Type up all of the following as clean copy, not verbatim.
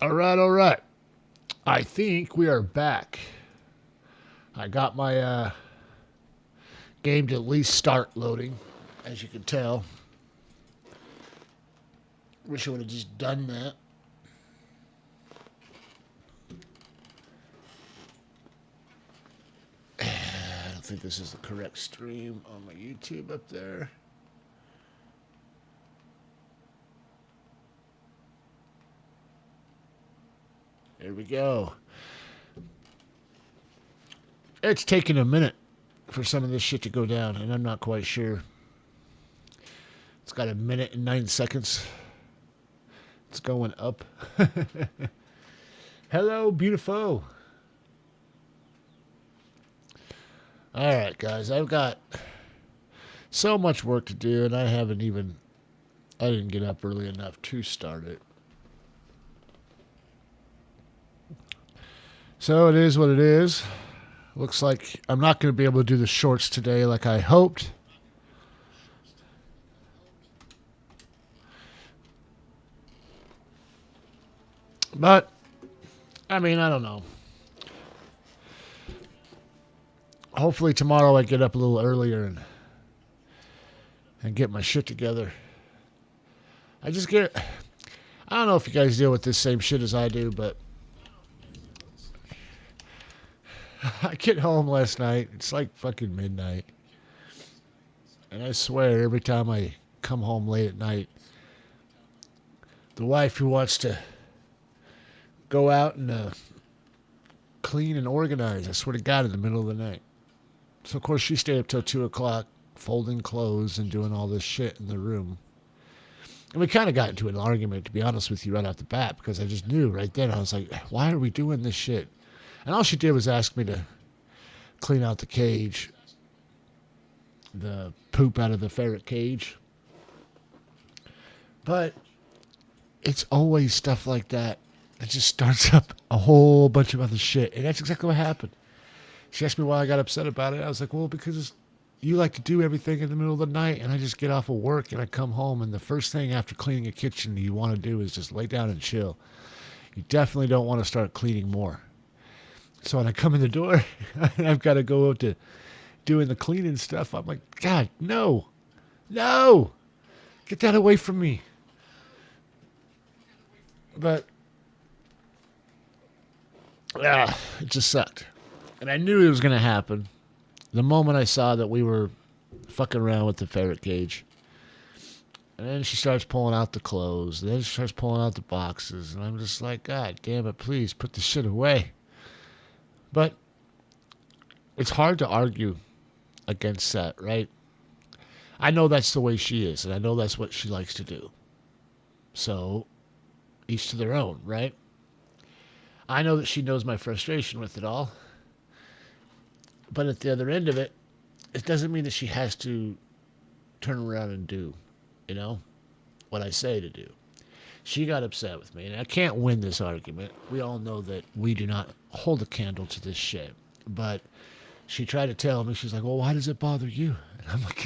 All right, all right. I think we are back. I got my game to at least start loading, as you can tell. Wish I would have just done that. I don't think this is the correct stream on my YouTube up there. There we go. It's taking a minute for some of this shit to go down, and I'm not quite sure. It's got a minute and 9 seconds. It's going up. Hello, beautiful. All right, guys. I've got so much work to do, and I didn't get up early enough to start it. So it is what it is. Looks like I'm not going to be able to do the shorts today like I hoped. But, I mean, I don't know. Hopefully tomorrow I get up a little earlier and get my shit together. I don't know if you guys deal with this same shit as I do, but I get home last night. It's like fucking midnight. And I swear, every time I come home late at night, the wife who wants to go out and clean and organize, I swear to God, in the middle of the night. So, of course, she stayed up till 2 o'clock folding clothes and doing all this shit in the room. And we kind of got into an argument, to be honest with you, right off the bat, because I just knew right then. I was like, why are we doing this shit? And all she did was ask me to clean out the cage, the poop out of the ferret cage. But it's always stuff like that that just starts up a whole bunch of other shit. And that's exactly what happened. She asked me why I got upset about it. I was like, well, because you like to do everything in the middle of the night, and I just get off of work and I come home, and the first thing after cleaning a kitchen you want to do is just lay down and chill. You definitely don't want to start cleaning more. So when I come in the door and I've got to go to doing the cleaning stuff, I'm like, God, no, get that away from me. But it just sucked. And I knew it was going to happen the moment I saw that we were fucking around with the ferret cage. And then she starts pulling out the clothes. And then she starts pulling out the boxes. And I'm just like, God damn it, please put the shit away. But it's hard to argue against that, right? I know that's the way she is, and I know that's what she likes to do. So, each to their own, right? I know that she knows my frustration with it all. But at the other end of it, it doesn't mean that she has to turn around and do, what I say to do. She got upset with me, and I can't win this argument. We all know that we do not hold a candle to this shit. But she tried to tell me, she's like, well, why does it bother you? And I'm like,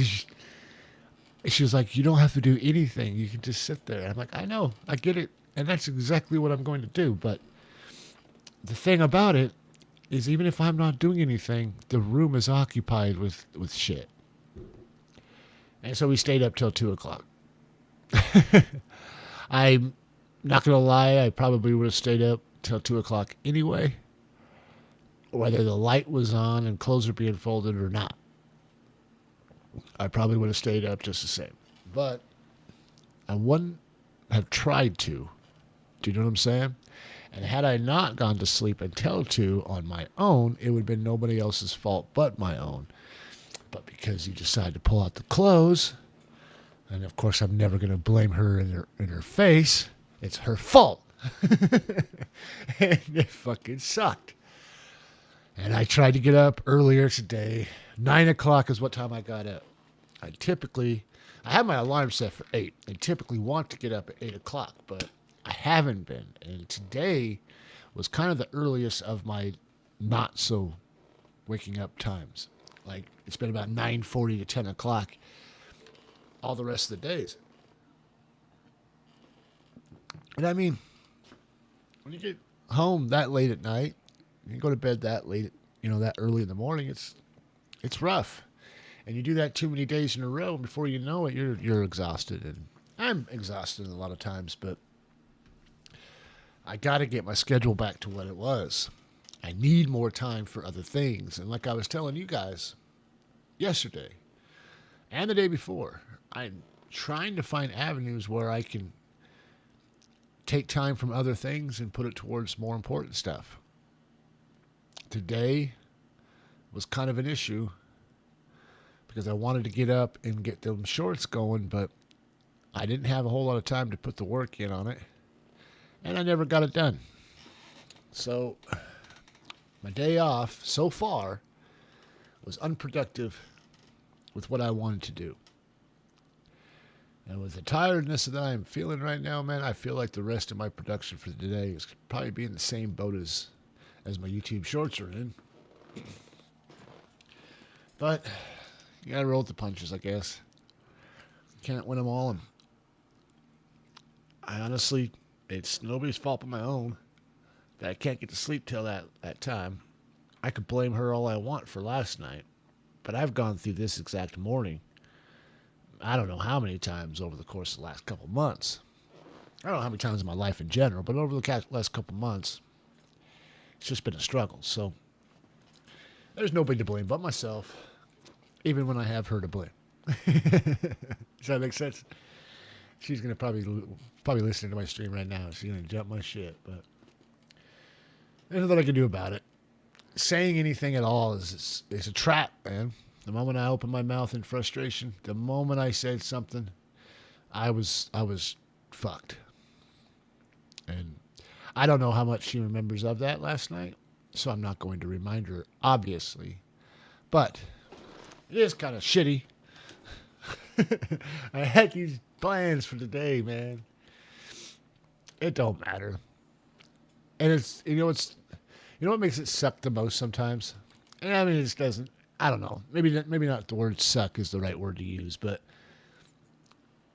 she was like, you don't have to do anything. You can just sit there. And I'm like, I know, I get it. And that's exactly what I'm going to do. But the thing about it is, even if I'm not doing anything, the room is occupied with shit. And so we stayed up till 2 o'clock. I'm not going to lie, I probably would have stayed up till 2 o'clock anyway, whether the light was on and clothes were being folded or not. I probably would have stayed up just the same. But I wouldn't have tried to. Do you know what I'm saying? And had I not gone to sleep until 2 on my own, it would have been nobody else's fault but my own. But because you decided to pull out the clothes, and of course I'm never going to blame her in her face, it's her fault. And it fucking sucked. And I tried to get up earlier today. 9 o'clock is what time I got up. I have my alarm set for 8. I typically want to get up at 8 o'clock, but I haven't been. And today was kind of the earliest of my not so waking up times. Like, it's been about 9:40 to 10 o'clock all the rest of the days. And I mean, when you get home that late at night, you go to bed that late, that early in the morning, it's rough. And you do that too many days in a row, and before you know it, you're exhausted. And I'm exhausted a lot of times, but I got to get my schedule back to what it was. I need more time for other things. And like I was telling you guys yesterday and the day before, I'm trying to find avenues where I can take time from other things and put it towards more important stuff. Today was kind of an issue because I wanted to get up and get them shorts going, but I didn't have a whole lot of time to put the work in on it, and I never got it done. So my day off so far was unproductive with what I wanted to do. And with the tiredness that I am feeling right now, man, I feel like the rest of my production for today is probably be in the same boat as my YouTube shorts are in. But you gotta roll with the punches, I guess. Can't win them all. And I honestly, it's nobody's fault but my own that I can't get to sleep till that time. I could blame her all I want for last night, but I've gone through this exact morning I don't know how many times over the course of the last couple months. I don't know how many times in my life in general, but over the last couple months, it's just been a struggle. So there's nobody to blame but myself, even when I have her to blame. Does that make sense? She's gonna probably listening to my stream right now. She's gonna jump my shit, but there's nothing I can do about it. Saying anything at all is a trap, man. The moment I opened my mouth in frustration, the moment I said something, I was fucked. And I don't know how much she remembers of that last night, so I'm not going to remind her, obviously. But it is kind of shitty. I had these plans for today, man. It don't matter. And it's what makes it suck the most sometimes? And I mean, it just doesn't. I don't know. Maybe not the word suck is the right word to use, but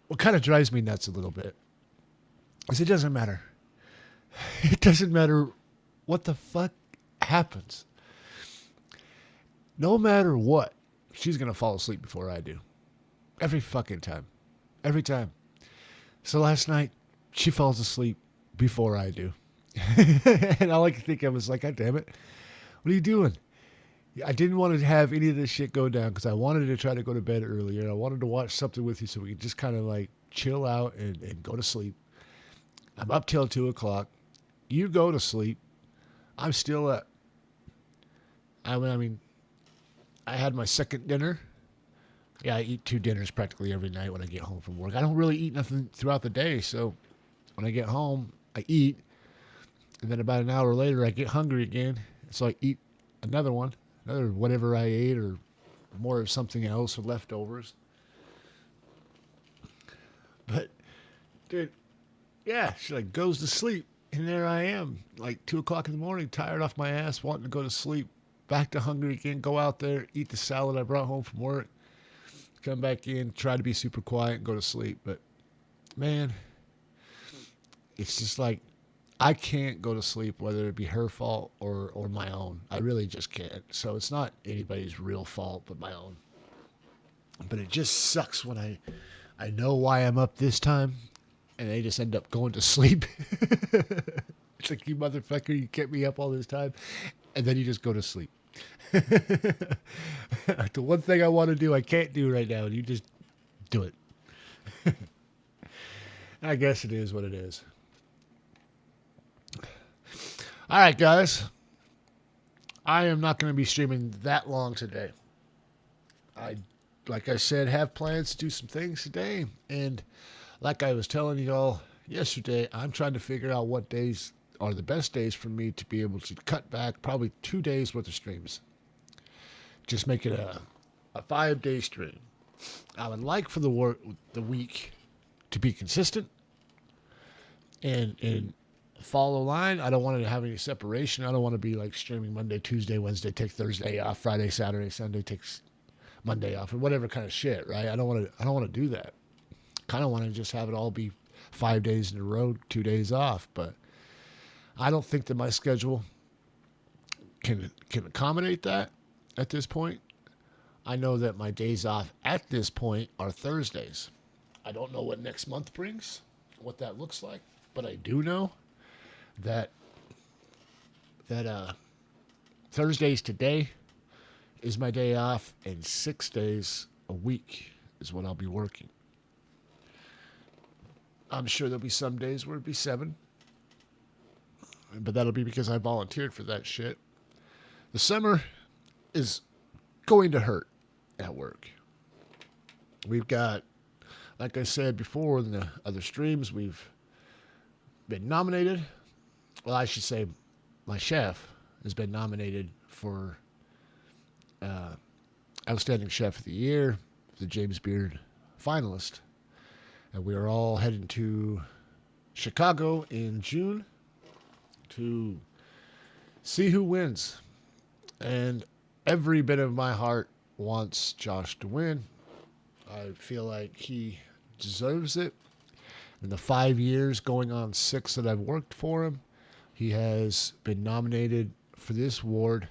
what kind of drives me nuts a little bit is it doesn't matter. It doesn't matter what the fuck happens. No matter what, she's going to fall asleep before I do. Every fucking time. Every time. So last night, she falls asleep before I do. And all I could think of was like, God damn it. What are you doing? I didn't want to have any of this shit go down because I wanted to try to go to bed earlier. I wanted to watch something with you so we could just kind of like chill out and go to sleep. I'm up till 2 o'clock. You go to sleep. I'm still up. I mean, I had my second dinner. Yeah, I eat 2 dinners practically every night when I get home from work. I don't really eat nothing throughout the day, so when I get home, I eat. And then about an hour later, I get hungry again. So I eat another whatever I ate or more of something else or leftovers. But, dude, yeah, she like goes to sleep. And there I am, like 2 o'clock in the morning, tired off my ass, wanting to go to sleep. Back to hungry again, go out there, eat the salad I brought home from work. Come back in, try to be super quiet and go to sleep. But, man, it's just like, I can't go to sleep, whether it be her fault or my own. I really just can't. So it's not anybody's real fault but my own. But it just sucks when I know why I'm up this time, and they just end up going to sleep. It's like, you motherfucker, you kept me up all this time, and then you just go to sleep. The one thing I want to do, I can't do right now, and you just do it. I guess it is what it is. All right, guys. I am not going to be streaming that long today. Like I said, have plans to do some things today. And like I was telling y'all yesterday, I'm trying to figure out what days are the best days for me to be able to cut back probably 2 days worth of streams. Just make it a 5-day stream. I would like for the week to be consistent and follow line. I don't want to have any separation. I don't want to be like streaming Monday, Tuesday, Wednesday, take Thursday off, Friday, Saturday, Sunday, takes Monday off, or whatever kind of shit, right? I don't want to do that. Kind of want to just have it all be 5 days in a row, 2 days off, but I don't think that my schedule can accommodate that at this point. I know that my days off at this point are Thursdays. I don't know what next month brings, what that looks like, but I do know that that Thursdays today is my day off, and 6 days a week is what I'll be working. I'm sure there'll be some days where it'll be 7, but that'll be because I volunteered for that shit. The summer is going to hurt at work. We've got, like I said before in the other streams, we've been nominated. Well, I should say my chef has been nominated for Outstanding Chef of the Year, the James Beard finalist. And we are all heading to Chicago in June to see who wins. And every bit of my heart wants Josh to win. I feel like he deserves it. In the 5 years, going on 6 that I've worked for him, he has been nominated for this award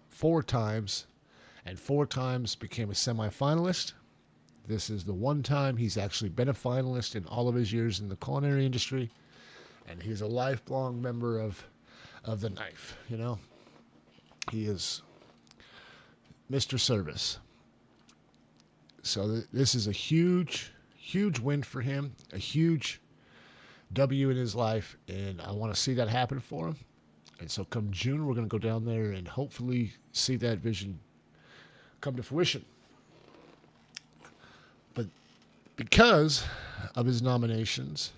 4 times, and 4 times became a semifinalist. This is the one time he's actually been a finalist in all of his years in the culinary industry, and he's a lifelong member of the knife, you know. He is Mr. Service. So this is a huge, huge win for him, a huge W in his life, and I want to see that happen for him. And so come June, we're going to go down there and hopefully see that vision come to fruition. But because of his nominations,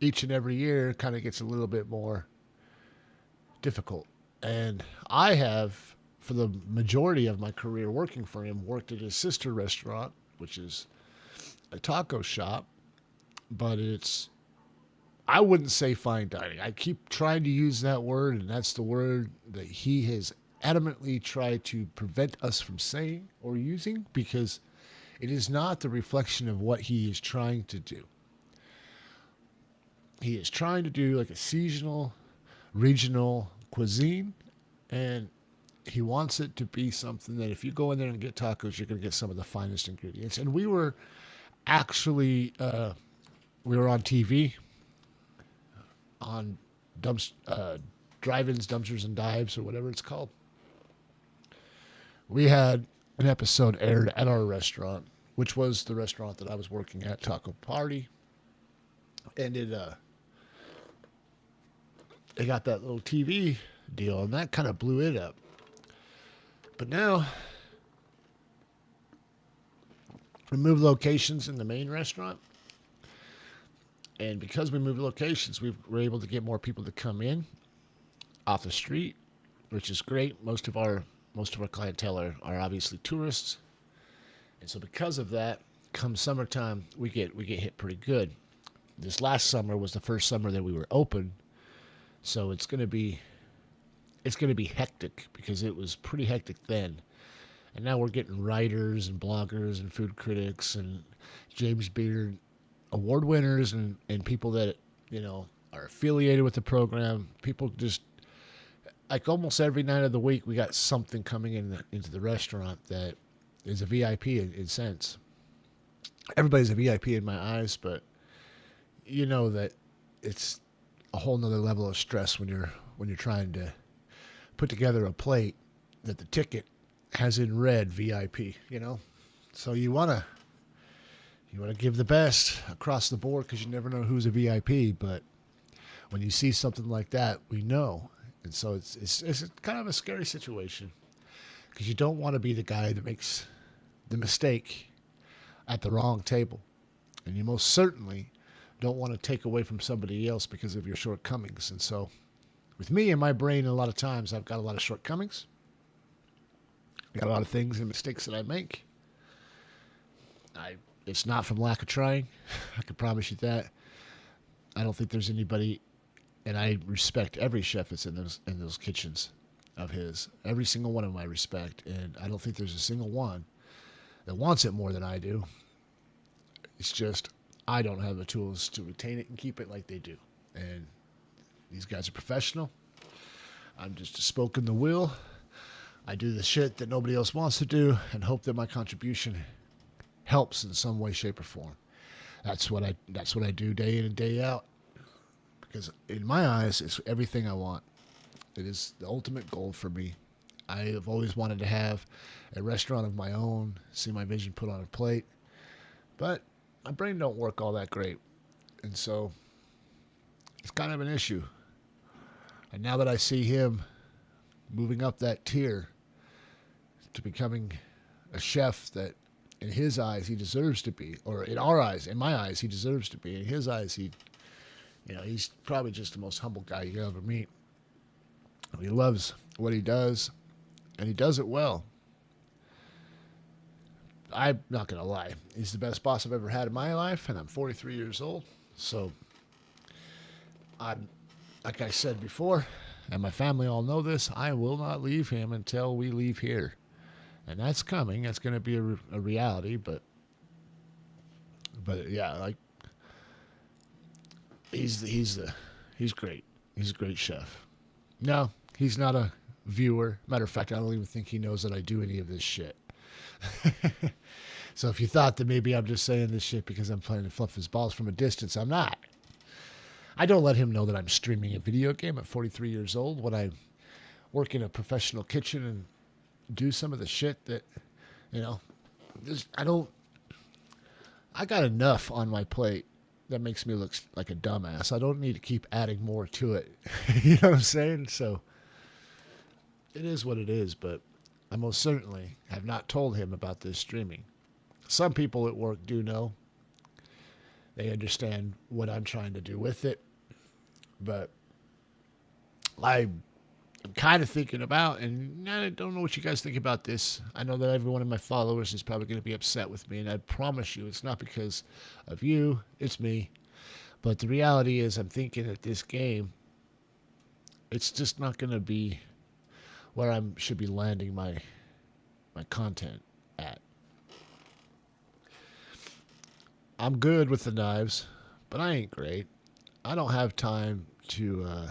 each and every year kind of gets a little bit more difficult. And I have, for the majority of my career working for him, worked at his sister restaurant, which is a taco shop, but I wouldn't say fine dining. I keep trying to use that word, and that's the word that he has adamantly tried to prevent us from saying or using, because it is not the reflection of what he is trying to do. He is trying to do like a seasonal, regional cuisine, and he wants it to be something that if you go in there and get tacos, you're going to get some of the finest ingredients. And we were actually, we were on TV, on drive-ins, dumpsters, and dives, or whatever it's called. We had an episode aired at our restaurant, which was the restaurant that I was working at, Taco Party. And it got that little TV deal, and that kind of blew it up. But now, we moved locations in the main restaurant. And because we moved locations, we were able to get more people to come in off the street, which is great. Most of our clientele are obviously tourists. And so because of that, come summertime, we get hit pretty good. This last summer was the first summer that we were open. So it's going to be hectic, because it was pretty hectic then. And now we're getting writers and bloggers and food critics and James Beard award winners and people that, you know, are affiliated with the program. People just, like, almost every night of the week, we got something coming into the restaurant that is a VIP in sense. Everybody's a VIP in my eyes, but you know that it's a whole nother level of stress when you're trying to put together a plate that the ticket has in red VIP, you know? So you want to give the best across the board, because you never know who's a VIP, but when you see something like that, we know. And so it's kind of a scary situation, because you don't want to be the guy that makes the mistake at the wrong table. And you most certainly don't want to take away from somebody else because of your shortcomings. And so with me and my brain, a lot of times I've got a lot of shortcomings. I got a lot of things and mistakes that I make. It's not from lack of trying. I can promise you that. I don't think there's anybody, and I respect every chef that's in those kitchens of his. Every single one of them I respect, and I don't think there's a single one that wants it more than I do. It's just I don't have the tools to retain it and keep it like they do. And These guys are professional. I'm just a spoke in the wheel. I do the shit that nobody else wants to do and hope that my contribution helps in some way, shape, or form. That's what I do day in and day out. Because in my eyes, it's everything I want. It is the ultimate goal for me. I have always wanted to have a restaurant of my own, see my vision put on a plate. But my brain don't work all that great. And so it's kind of an issue. And now that I see him moving up that tier to becoming a chef that in his eyes he deserves to be, or in our eyes, in my eyes, he deserves to be. In his eyes, he's probably just the most humble guy you ever meet. He loves what he does, and he does it well. I'm not going to lie. He's the best boss I've ever had in my life, and I'm 43 years old. So, like I said before, and my family all know this, I will not leave him until we leave here. And that's coming. That's going to be a reality, but yeah, like, he's great. He's a great chef. No, he's not a viewer. Matter of fact, I don't even think he knows that I do any of this shit. So if you thought that maybe I'm just saying this shit because I'm playing to fluff his balls from a distance, I'm not. I don't let him know that I'm streaming a video game at 43 years old when I work in a professional kitchen and do some of the shit that, I got enough on my plate that makes me look like a dumbass. I don't need to keep adding more to it. You know what I'm saying? So it is what it is, but I most certainly have not told him about this streaming. Some people at work do know. They understand what I'm trying to do with it. But I'm kind of thinking about, and I don't know what you guys think about this. I know that every one of my followers is probably going to be upset with me, and I promise you it's not because of you, it's me. But the reality is I'm thinking that this game, it's just not going to be where I should be landing my content at. I'm good with the knives, but I ain't great. I don't have time to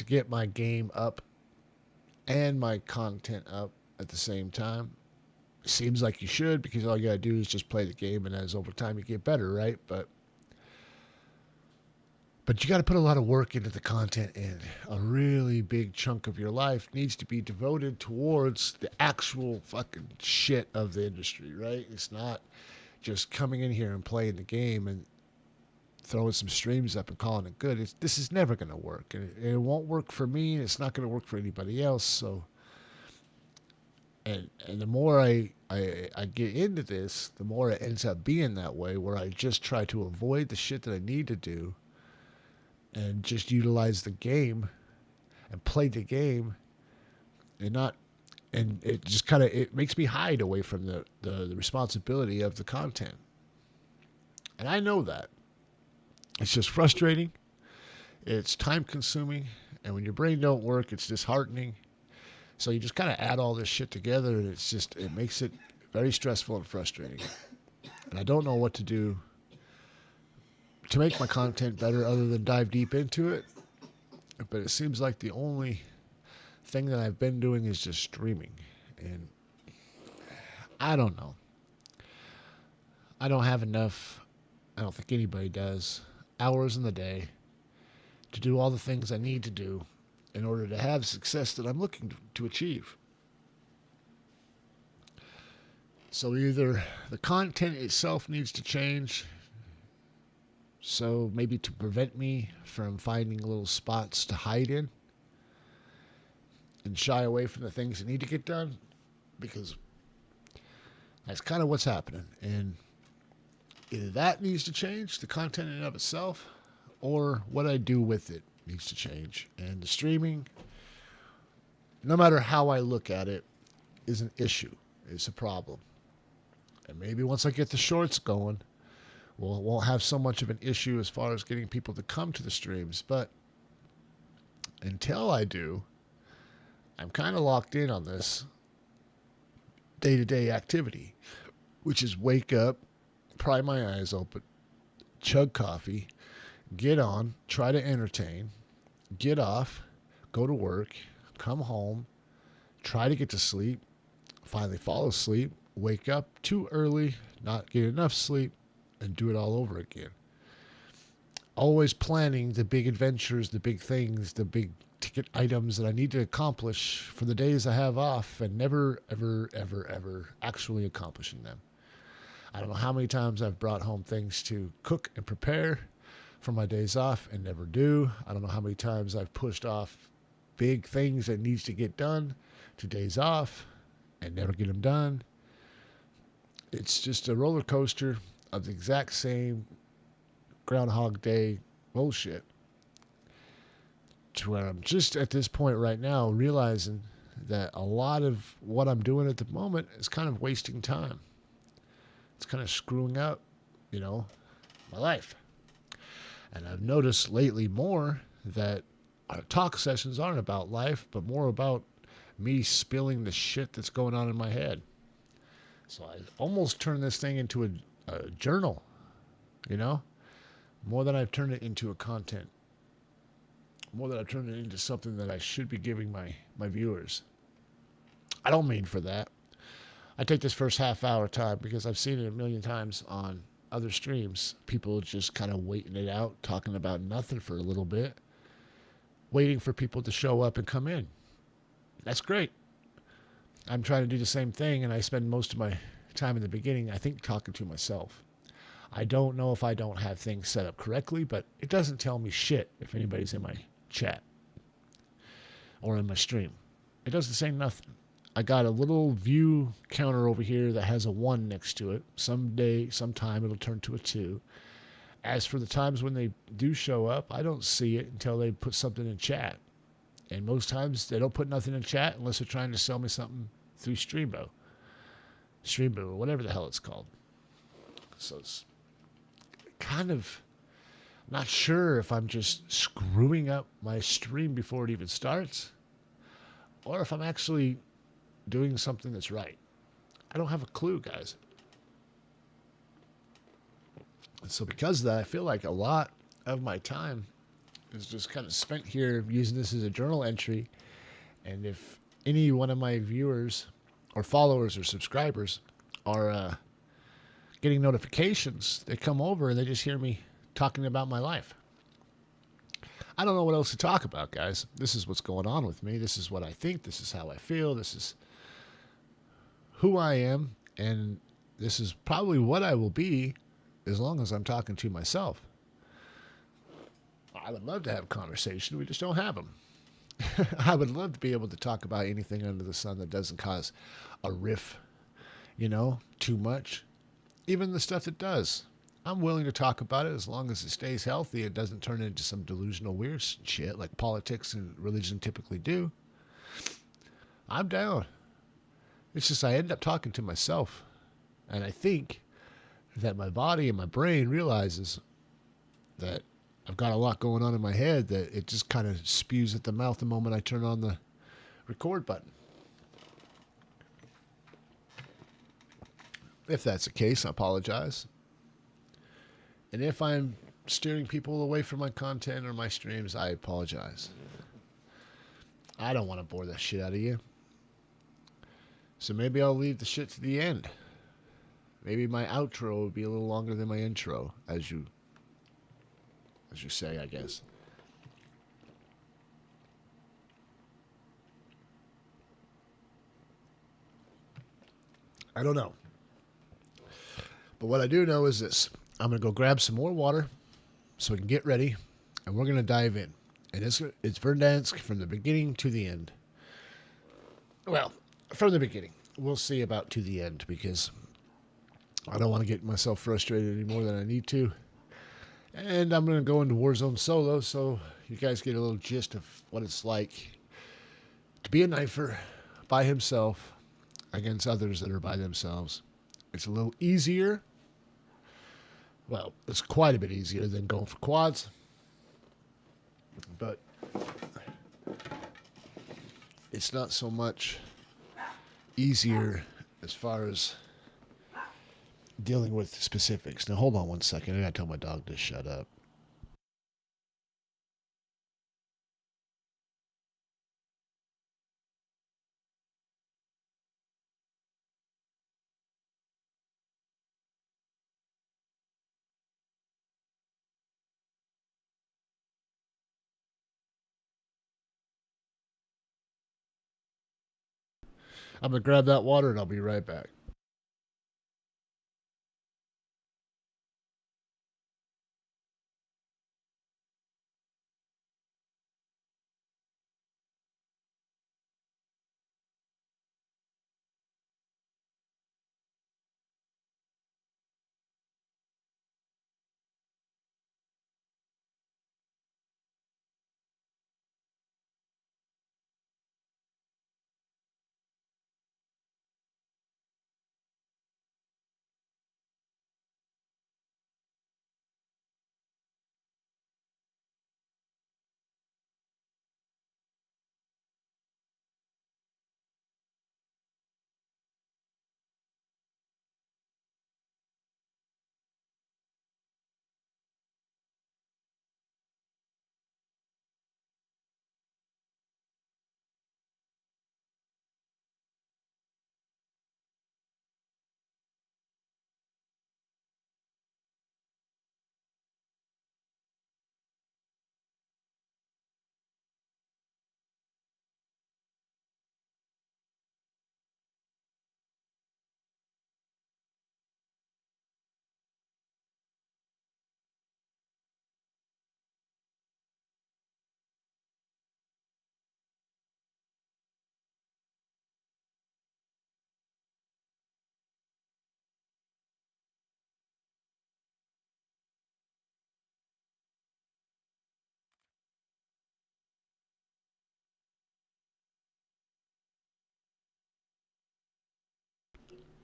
get my game up and my content up at the same time. Seems like you should, because all you gotta do is just play the game, and as over time you get better, right? But you gotta put a lot of work into the content, and a really big chunk of your life needs to be devoted towards the actual fucking shit of the industry, right? It's not just coming in here and playing the game and throwing some streams up and calling it good. This is never going to work. And it won't work for me, and it's not going to work for anybody else. So, and the more I get into this, the more it ends up being that way, where I just try to avoid the shit that I need to do and just utilize the game and play the game and not, and it just kind of, it makes me hide away from the responsibility of the content. And I know that. It's just frustrating. It's time consuming. And when your brain don't work, it's disheartening. So you just kind of add all this shit together, and it makes it very stressful and frustrating. And I don't know what to do to make my content better other than dive deep into it. But it seems like the only thing that I've been doing is just streaming. And I don't know. I don't have enough, I don't think anybody does, hours in the day to do all the things I need to do in order to have success that I'm looking to achieve. So either the content itself needs to change, so maybe to prevent me from finding little spots to hide in and shy away from the things that need to get done, because that's kind of what's happening. And either that needs to change, the content in and of itself, or what I do with it needs to change. And the streaming, no matter how I look at it, is an issue. It's a problem. And maybe once I get the shorts going, well, it won't have so much of an issue as far as getting people to come to the streams. But until I do, I'm kind of locked in on this day-to-day activity, which is wake up, pry my eyes open, chug coffee, get on, try to entertain, get off, go to work, come home, try to get to sleep, finally fall asleep, wake up too early, not get enough sleep, and do it all over again. Always planning the big adventures, the big things, the big ticket items that I need to accomplish for the days I have off, and never, ever, ever, ever actually accomplishing them. I don't know how many times I've brought home things to cook and prepare for my days off and never do. I don't know how many times I've pushed off big things that needs to get done to days off and never get them done. It's just a roller coaster of the exact same Groundhog Day bullshit. To where I'm just at this point right now realizing that a lot of what I'm doing at the moment is kind of wasting time. It's kind of screwing up, my life. And I've noticed lately more that our talk sessions aren't about life, but more about me spilling the shit that's going on in my head. So I almost turned this thing into a journal, more than I've turned it into a content, more than I've turned it into something that I should be giving my viewers. I don't mean for that. I take this first half hour time because I've seen it a million times on other streams. People just kind of waiting it out, talking about nothing for a little bit, waiting for people to show up and come in. That's great. I'm trying to do the same thing, and I spend most of my time in the beginning, I think, talking to myself. I don't know if I don't have things set up correctly, but it doesn't tell me shit if anybody's in my chat or in my stream. It doesn't say nothing. I got a little view counter over here that has a 1 next to it. Sometime it'll turn to a 2. As for the times when they do show up, I don't see it until they put something in chat. And most times they don't put nothing in chat unless they're trying to sell me something through Streambo, or whatever the hell it's called. So it's kind of not sure if I'm just screwing up my stream before it even starts, or if I'm actually doing something that's right. I don't have a clue, guys. And so because of that, I feel like a lot of my time is just kind of spent here using this as a journal entry. And if any one of my viewers or followers or subscribers are getting notifications, they come over and they just hear me talking about my life. I don't know what else to talk about, guys. This is what's going on with me. This is what I think. This is how I feel. This is who I am. And this is probably what I will be as long as I'm talking to myself. I would love to have a conversation. We just don't have them. I would love to be able to talk about anything under the sun that doesn't cause a riff, too much. Even the stuff that does. I'm willing to talk about it as long as it stays healthy. It doesn't turn into some delusional weird shit like politics and religion typically do. I'm down. It's just I end up talking to myself. And I think that my body and my brain realizes that I've got a lot going on in my head that it just kind of spews at the mouth the moment I turn on the record button. If that's the case, I apologize. And if I'm steering people away from my content or my streams, I apologize. I don't want to bore the shit out of you. So maybe I'll leave the shit to the end. Maybe my outro will be a little longer than my intro, as you say, I guess. I don't know. But what I do know is this. I'm going to go grab some more water so we can get ready, and we're going to dive in. And it's Verdansk from the beginning to the end. Well, from the beginning. We'll see about to the end, because I don't want to get myself frustrated any more than I need to. And I'm going to go into Warzone solo so you guys get a little gist of what it's like to be a knifer by himself against others that are by themselves. It's a little easier. Well, it's quite a bit easier than going for quads. But it's not so much easier as far as dealing with specifics. Now, hold on one second. I gotta tell my dog to shut up. I'm going to grab that water and I'll be right back.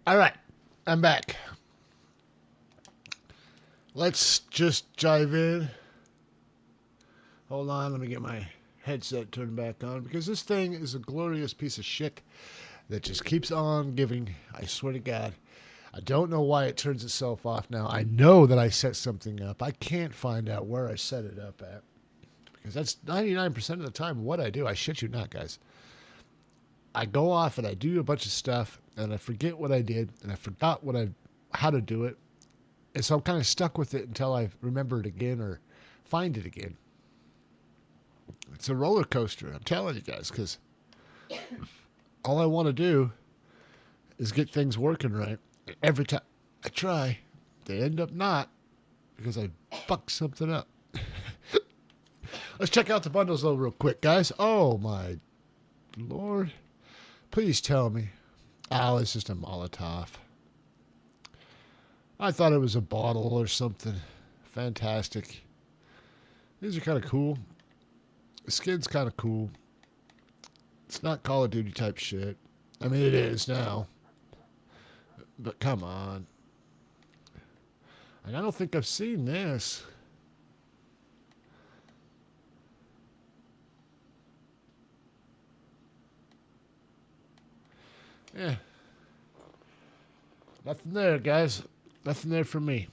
All right, I'm back. Let's just dive in. Hold on, let me get my headset turned back on because this thing is a glorious piece of shit that just keeps on giving. I swear to God. I don't know why it turns itself off now. I know that I set something up. I can't find out where I set it up at because that's 99% of the time what I do. I shit you not, guys. I go off and I do a bunch of stuff and I forget what I did and I forgot how to do it. And so I'm kind of stuck with it until I remember it again or find it again. It's a roller coaster, I'm telling you guys, because all I want to do is get things working right. Every time I try, they end up not because I fuck something up. Let's check out the bundles though real quick, guys. Oh my Lord. Please tell me. Oh, it's just a Molotov. I thought it was a bottle or something. Fantastic. These are kind of cool. The skin's kind of cool. It's not Call of Duty type shit. I mean, it is now. But come on. And I don't think I've seen this. Yeah. Nothing there, guys. Nothing there for me.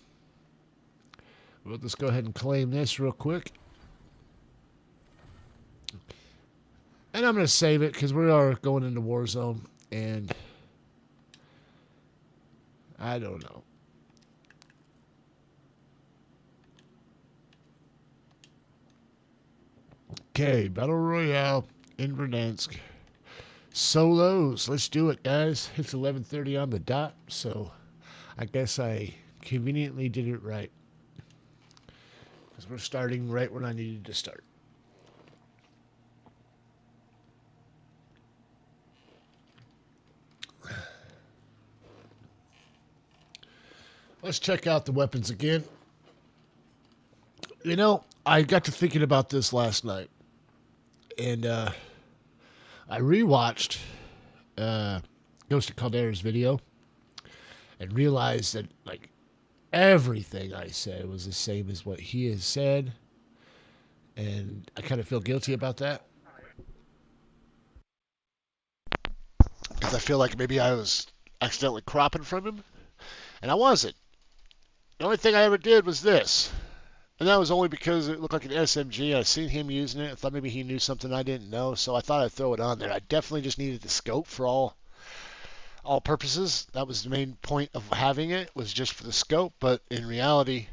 We'll just go ahead and claim this real quick. And I'm going to save it because we are going into Warzone. And I don't know. Okay, Battle Royale in Verdansk. Solos. Let's do it, guys. It's 11:30 on the dot, so I guess I conveniently did it right. Because we're starting right when I needed to start. Let's check out the weapons again. You know, I got to thinking about this last night. And I rewatched Ghost of Caldera's video and realized that, like, everything I said was the same as what he has said. And I kind of feel guilty about that. Because I feel like maybe I was accidentally cropping from him. And I wasn't. The only thing I ever did was this. And that was only because it looked like an SMG. I seen him using it. I thought maybe he knew something I didn't know, so I thought I'd throw it on there. I definitely just needed the scope for all purposes. That was the main point of having it, was just for the scope, but in reality,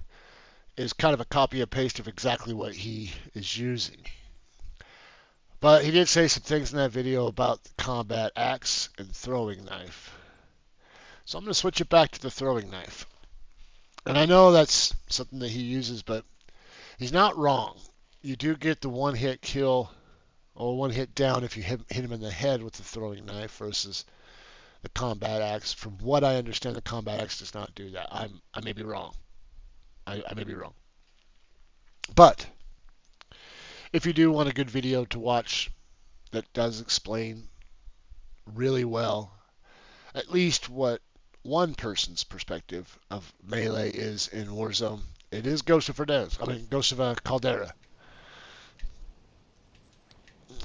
it's kind of a copy and paste of exactly what he is using. But he did say some things in that video about the combat axe and throwing knife. So I'm going to switch it back to the throwing knife. And I know that's something that he uses, but he's not wrong. You do get the one-hit kill or one-hit down if you hit him in the head with the throwing knife versus the combat axe. From what I understand, the combat axe does not do that. I may be wrong. I may be wrong. But if you do want a good video to watch that does explain really well at least what one person's perspective of melee is in Warzone, it is Ghost of Verdansk. I mean, Ghost of Caldera.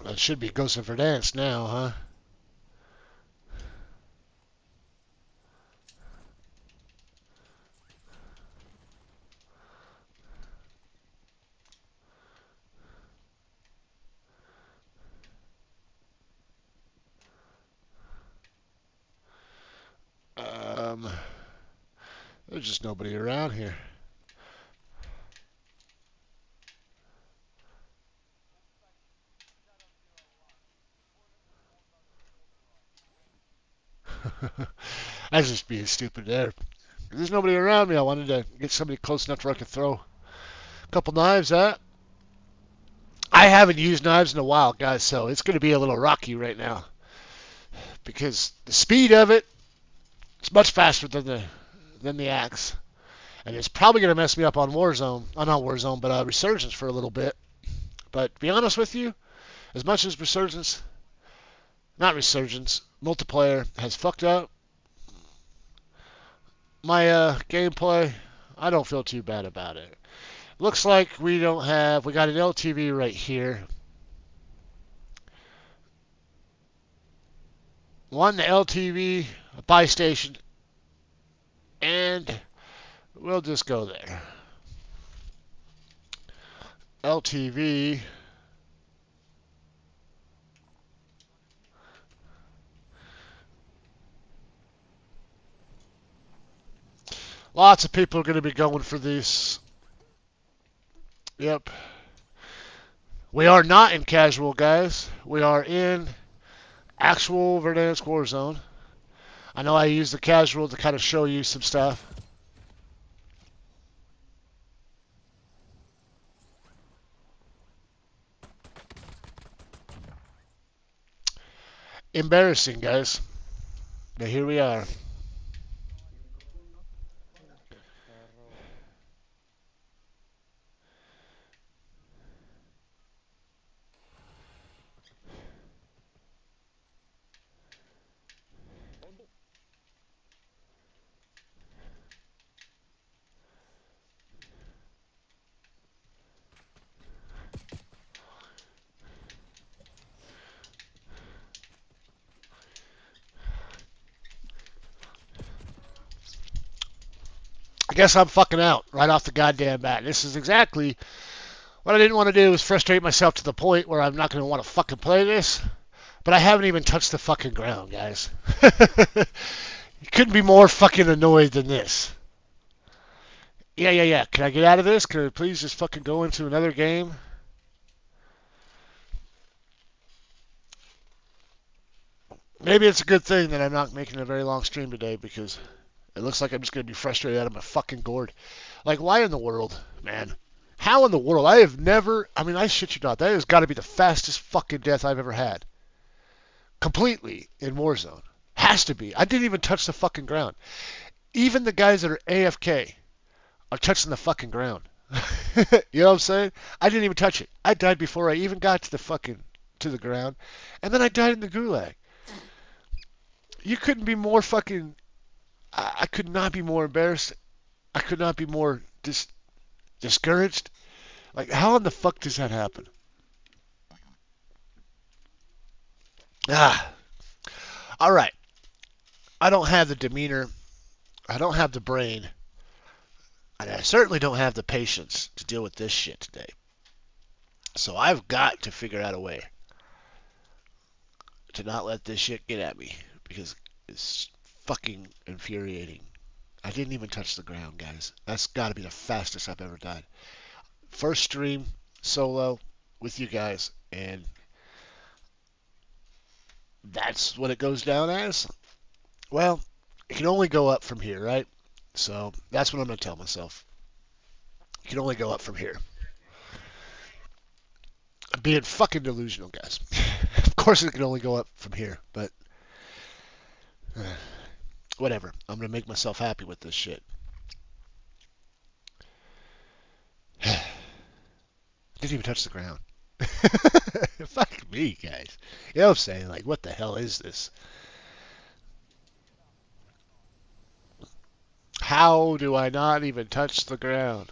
It should be Ghost of Verdansk now, huh? There's just nobody around here. I was just being stupid there. There's nobody around me. I wanted to get somebody close enough where I could throw a couple knives at. I haven't used knives in a while, guys, so it's going to be a little rocky right now. Because the speed of it, it's much faster than the axe. And it's probably going to mess me up on Warzone. Not Warzone, but Resurgence for a little bit. But to be honest with you, as much as multiplayer has fucked up my gameplay, I don't feel too bad about it. Looks like we got an LTV right here. One LTV, a buy station, and we'll just go there. LTV. Lots of people are going to be going for these. Yep. We are not in casual, guys. We are in actual Verdansk Warzone. I know I use the casual to kind of show you some stuff. Embarrassing, guys. But here we are. I guess I'm fucking out right off the goddamn bat. This is exactly what I didn't want to do, is frustrate myself to the point where I'm not going to want to fucking play this. But I haven't even touched the fucking ground, guys. You couldn't be more fucking annoyed than this. Yeah. Can I get out of this? Can I please just fucking go into another game? Maybe it's a good thing that I'm not making a very long stream today, because it looks like I'm just going to be frustrated out of my fucking gourd. Like, why in the world, man? How in the world? I have never, I shit you not, that has got to be the fastest fucking death I've ever had. Completely in Warzone. Has to be. I didn't even touch the fucking ground. Even the guys that are AFK are touching the fucking ground. You know what I'm saying? I didn't even touch it. I died before I even got to the ground. And then I died in the gulag. You couldn't be more fucking... I could not be more embarrassed. I could not be more discouraged. Like, how in the fuck does that happen? All right. I don't have the demeanor. I don't have the brain. And I certainly don't have the patience to deal with this shit today. So I've got to figure out a way to not let this shit get at me, because it's fucking infuriating. I didn't even touch the ground, guys. That's got to be the fastest I've ever died. First stream, solo, with you guys, and That's what it goes down as. Well, it can only go up from here, right? So that's what I'm going to tell myself. It can only go up from here. I'm being fucking delusional, guys. Of course it can only go up from here, but whatever. I'm going to make myself happy with this shit. Didn't even touch the ground. Fuck me, guys. You know what I'm saying? Like, what the hell is this? How do I not even touch the ground?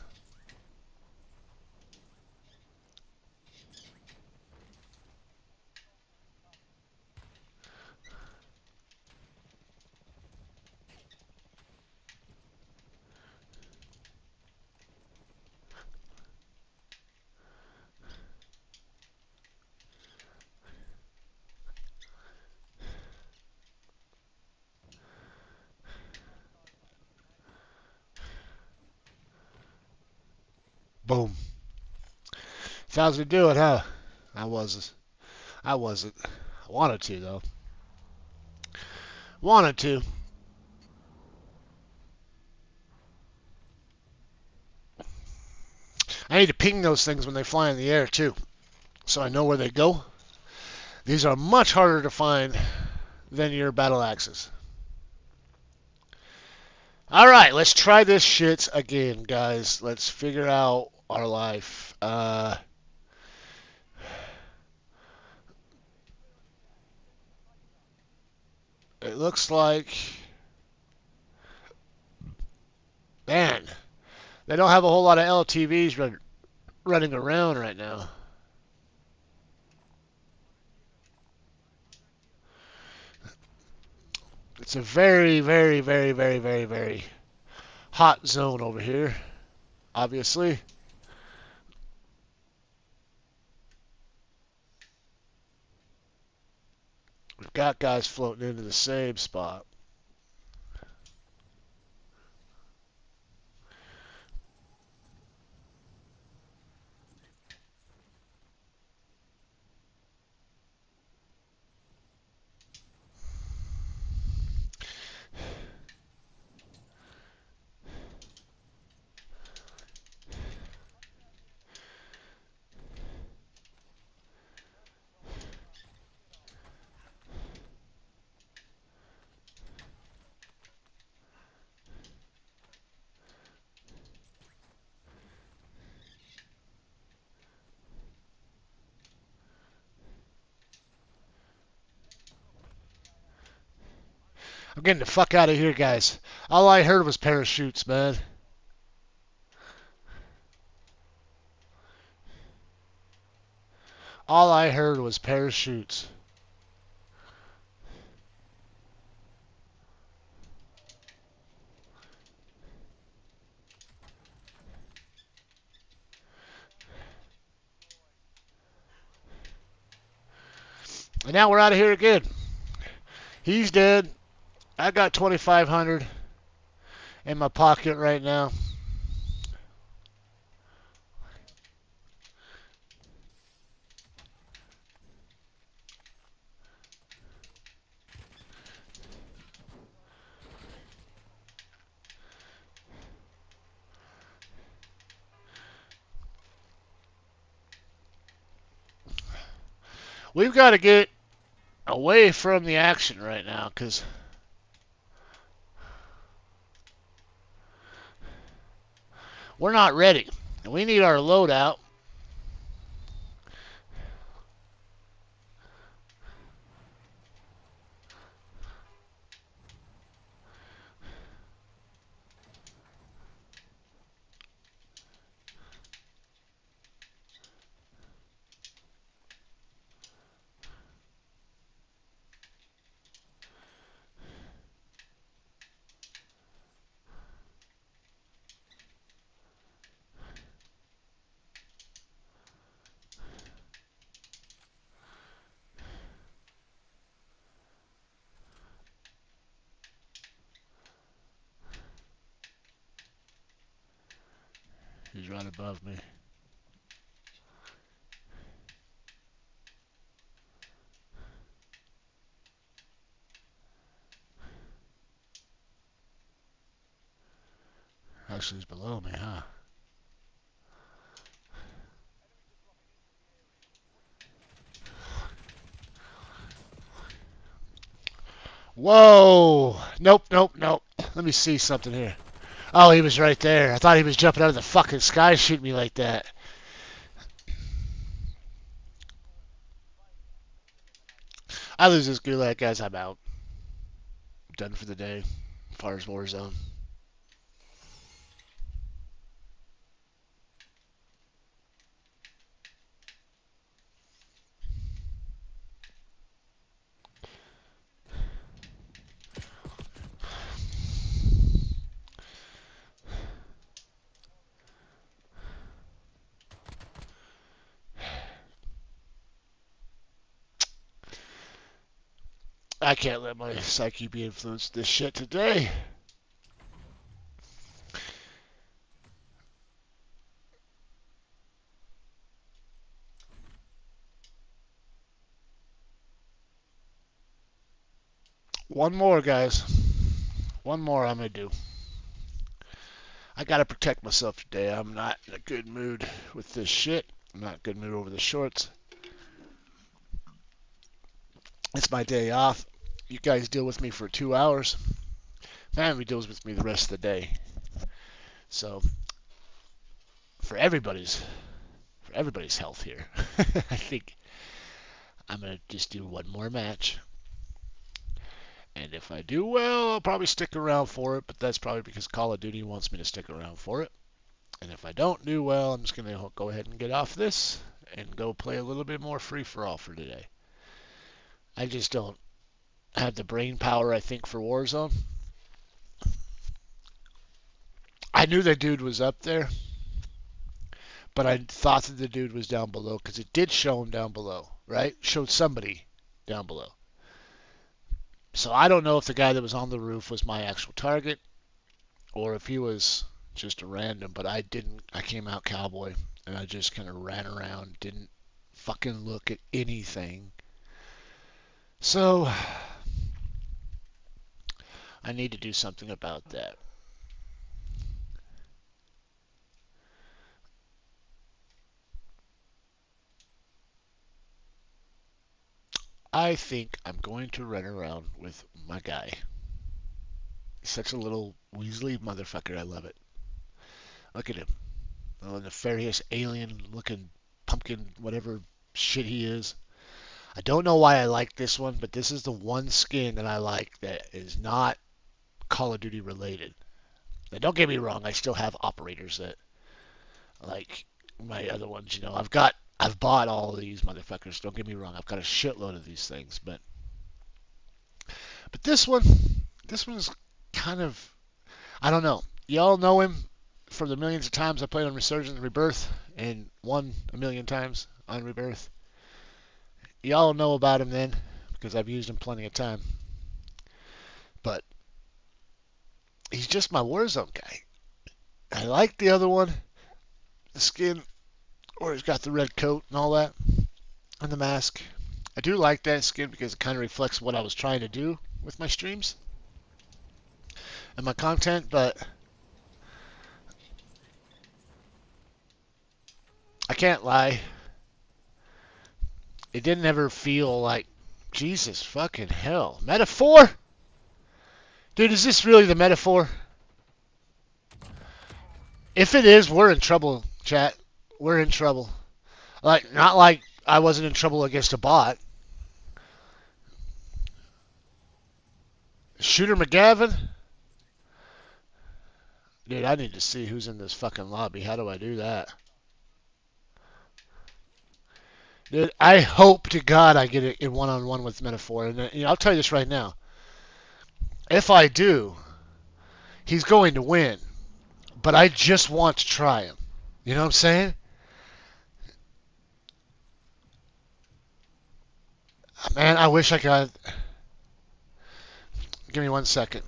Boom. Sounds to do it, huh? I wasn't. I wasn't. I wanted to, though. Wanted to. I need to ping those things when they fly in the air, too, so I know where they go. These are much harder to find than your battle axes. Alright, let's try this shit again, guys. Let's figure out our life. It looks like... Man, they don't have a whole lot of LTVs running around right now. It's a very, very, very, very, very, very hot zone over here, obviously. We've got guys floating into the same spot. I'm getting the fuck out of here, guys. All I heard was parachutes, man. All I heard was parachutes. And now we're out of here again. He's dead. I got 2,500 in my pocket right now. We've got to get away from the action right now, because we're not ready. We need our loadout. He's right above me. actually is below me, huh? Whoa! Nope, nope, nope. Let me see something here. Oh, he was right there. I thought he was jumping out of the fucking sky shooting me like that. I lose this gulag, guys. I'm out. Done for the day. As far as Warzone. I can't let my psyche be influenced this shit today. One more, guys. One more I'm going to do. I got to protect myself today. I'm not in a good mood with this shit. I'm not in a good mood over the shorts. It's my day off. You guys deal with me for 2 hours. Family deals with me the rest of the day. So for everybody's health here, I think I'm gonna just do one more match. And if I do well, I'll probably stick around for it. But that's probably because Call of Duty wants me to stick around for it. And if I don't do well, I'm just gonna go ahead and get off this and go play a little bit more free for all for today. I just don't have the brain power, I think, for Warzone. I knew that dude was up there, but I thought that the dude was down below because it did show him down below, right? Showed somebody down below. So I don't know if the guy that was on the roof was my actual target or if he was just a random, but I didn't. I came out cowboy and I just kind of ran around, didn't fucking look at anything. So I need to do something about that. I think I'm going to run around with my guy. He's such a little Weasley motherfucker. I love it. Look at him. A nefarious alien looking pumpkin, whatever shit he is. I don't know why I like this one, but this is the one skin that I like that is not Call of Duty related. Now, don't get me wrong, I still have operators that like my other ones. I've bought all of these motherfuckers. Don't get me wrong, I've got a shitload of these things, but this one's kind of, I don't know. Y'all know him from the millions of times I played on Resurgence and Rebirth and won a million times on Rebirth. Y'all know about him then because I've used him plenty of time. But he's just my Warzone guy. I like the other one, the skin, where he's got the red coat and all that, and the mask. I do like that skin because it kind of reflects what I was trying to do with my streams and my content, but I can't lie. It didn't ever feel like, Jesus fucking hell. Metaphor? Dude, is this really the metaphor? If it is, we're in trouble, chat. We're in trouble. Not like I wasn't in trouble against a bot. Shooter McGavin? Dude, I need to see who's in this fucking lobby. How do I do that? Dude, I hope to God I get it in one-on-one with Metaphor. And I'll tell you this right now. If I do, he's going to win. But I just want to try him. You know what I'm saying? Man, I wish I could. Give me 1 second.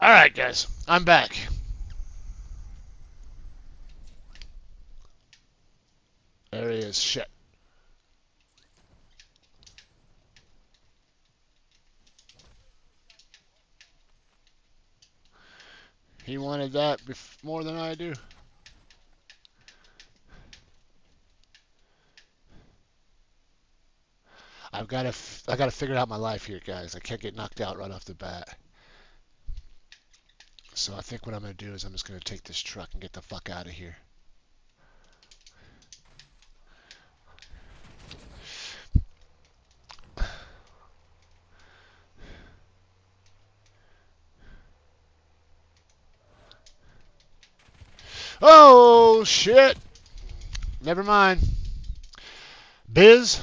Alright, guys. I'm back. There he is. Shit. He wanted that more than I do. I gotta figure out my life here, guys. I can't get knocked out right off the bat. So I think what I'm gonna do is I'm just gonna take this truck and get the fuck out of here. Oh shit! Never mind. Biz.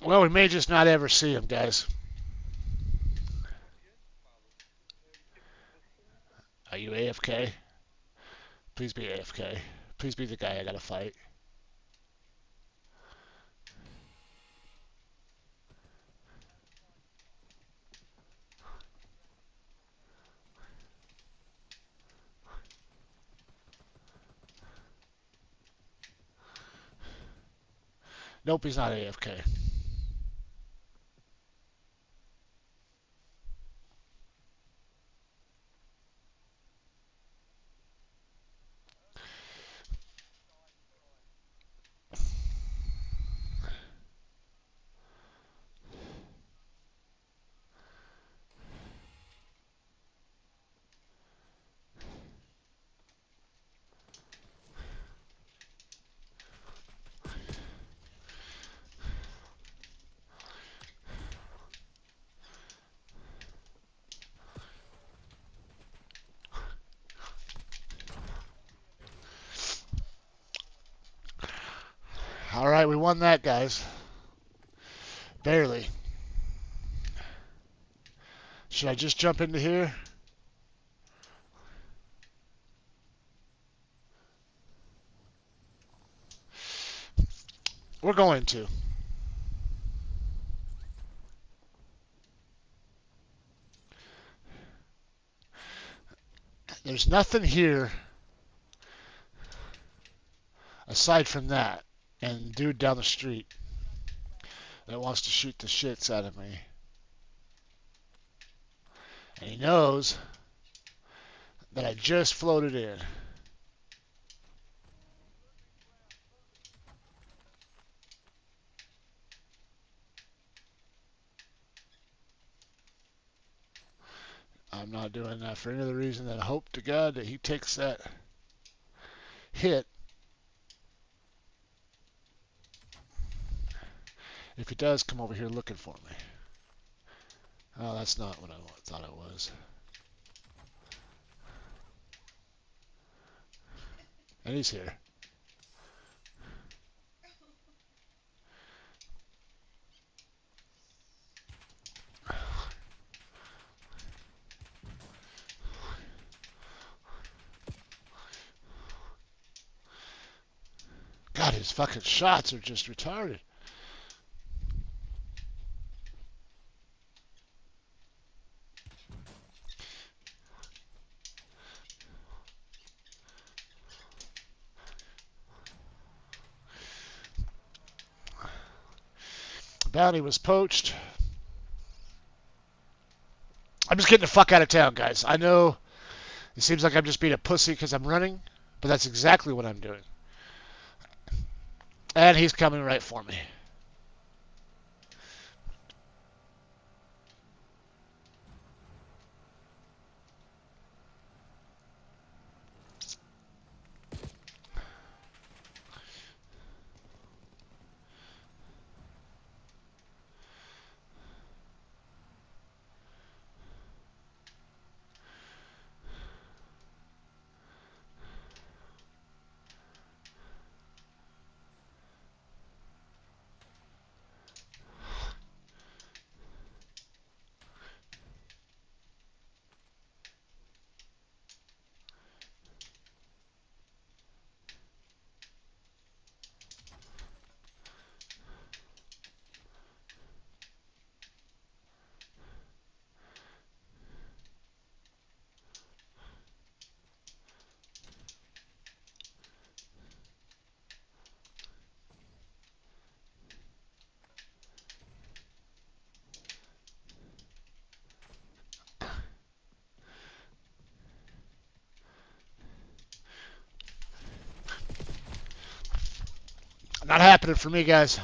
Well, we may just not ever see him, guys. Are you AFK? Please be AFK. Please be the guy I gotta fight. Nope, he's not AFK. Alright, we won that, guys. Barely. Should I just jump into here? We're going to. There's nothing here aside from that and dude down the street that wants to shoot the shits out of me. And he knows that I just floated in. I'm not doing that for any other reason than I hope to God that he takes that hit. If he does come over here looking for me. Oh, that's not what I thought it was. And he's here. God, his fucking shots are just retarded. Bounty was poached. I'm just getting the fuck out of town, guys. I know it seems like I'm just being a pussy because I'm running, but that's exactly what I'm doing. And he's coming right for me. Not happening for me, guys.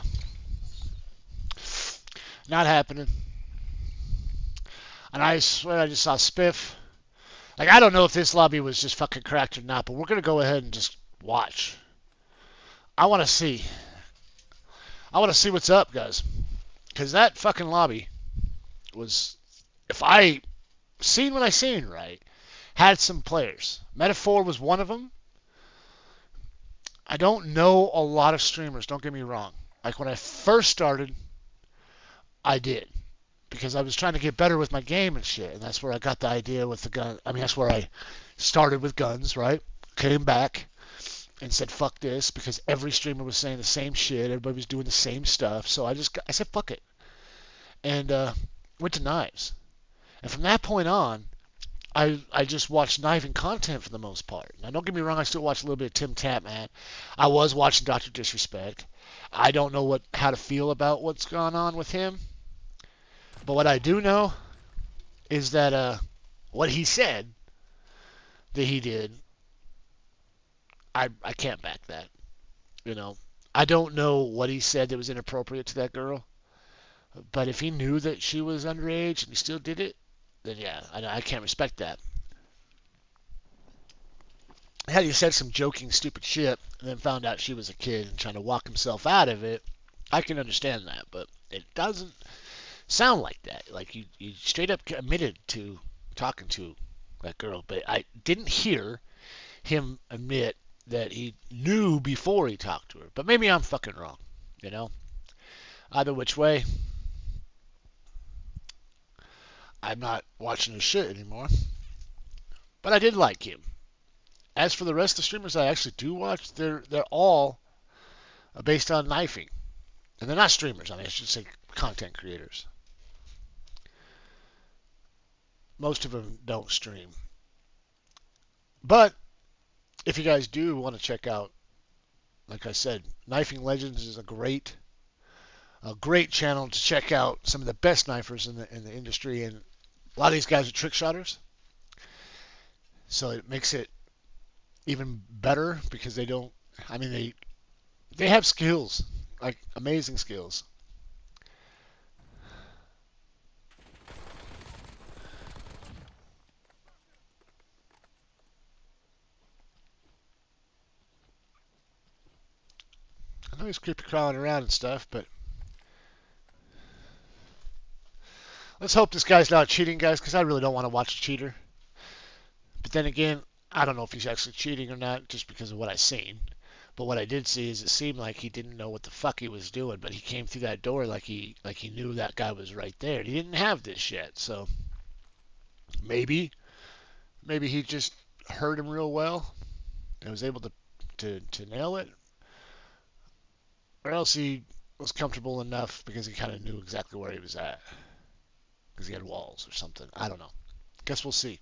Not happening. And I swear I just saw Spiff. Like, I don't know if this lobby was just fucking cracked or not, but we're going to go ahead and just watch. I want to see. I want to see what's up, guys. Because that fucking lobby was, if I seen what I seen right, had some players. Metaphor was one of them. I don't know a lot of streamers, don't get me wrong. Like when I first started, I did. Because I was trying to get better with my game and shit. And that's where I got the idea with the gun. I mean, that's where I started with guns, right? Came back and said, fuck this. Because every streamer was saying the same shit. Everybody was doing the same stuff. So I said, fuck it. And went to knives. And from that point on, I just watched knifing content for the most part. Now, don't get me wrong, I still watch a little bit of Tim Tatman. I was watching Dr. Disrespect. I don't know how to feel about what's gone on with him. But what I do know is that what he said that he did, I can't back that. You know, I don't know what he said that was inappropriate to that girl. But if he knew that she was underage and he still did it, then yeah, I can't respect that. Had he said some joking, stupid shit and then found out she was a kid and trying to walk himself out of it, I can understand that. But it doesn't sound like that. Like you straight up admitted to talking to that girl. But I didn't hear him admit that he knew before he talked to her. But maybe I'm fucking wrong, you know? Either which way, I'm not watching his shit anymore. But I did like him. As for the rest of the streamers I actually do watch, they're all based on knifing. And they're not streamers, I mean, I should say content creators. Most of them don't stream. But if you guys do want to check out, like I said, Knifing Legends is a great channel to check out some of the best knifers in the industry, and a lot of these guys are trick shotters. So it makes it even better because they don't. I mean, they have skills, like amazing skills. I know he's creepy crawling around and stuff, but let's hope this guy's not cheating, guys, because I really don't want to watch a cheater. But then again, I don't know if he's actually cheating or not just because of what I've seen. But what I did see is it seemed like he didn't know what the fuck he was doing, but he came through that door like he knew that guy was right there. He didn't have this yet, so maybe he just heard him real well and was able to nail it. Or else he was comfortable enough because he kind of knew exactly where he was at. Because he had walls or something. I don't know. Guess we'll see.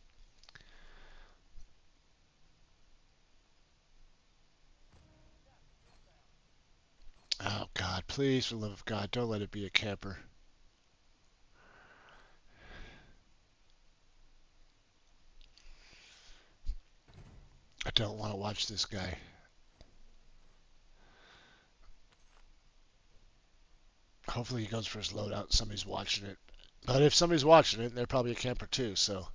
Oh, God, please, for the love of God, don't let it be a camper. I don't want to watch this guy. Hopefully he goes for his loadout. Somebody's watching it. But if somebody's watching it, they're probably a camper too, so.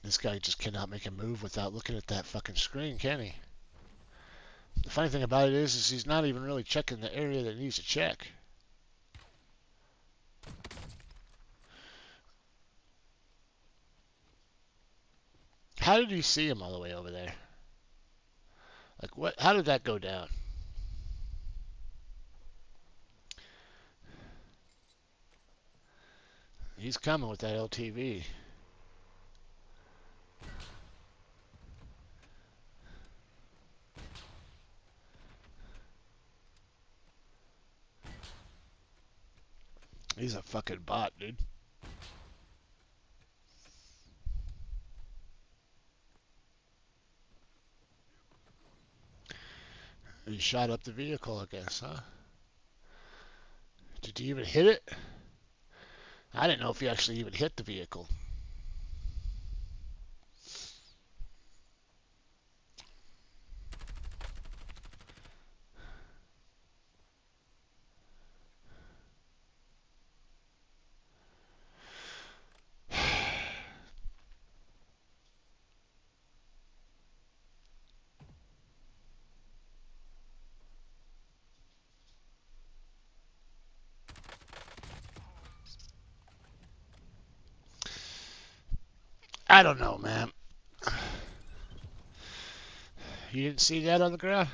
This guy just cannot make a move without looking at that fucking screen, can he? The funny thing about it is he's not even really checking the area that he needs to check. How did he see him all the way over there? Like, what? How did that go down? He's coming with that LTV. He's a fucking bot, dude. He shot up the vehicle, I guess, huh? Did he even hit it? I didn't know if he actually even hit the vehicle. I don't know, man. You didn't see that on the ground?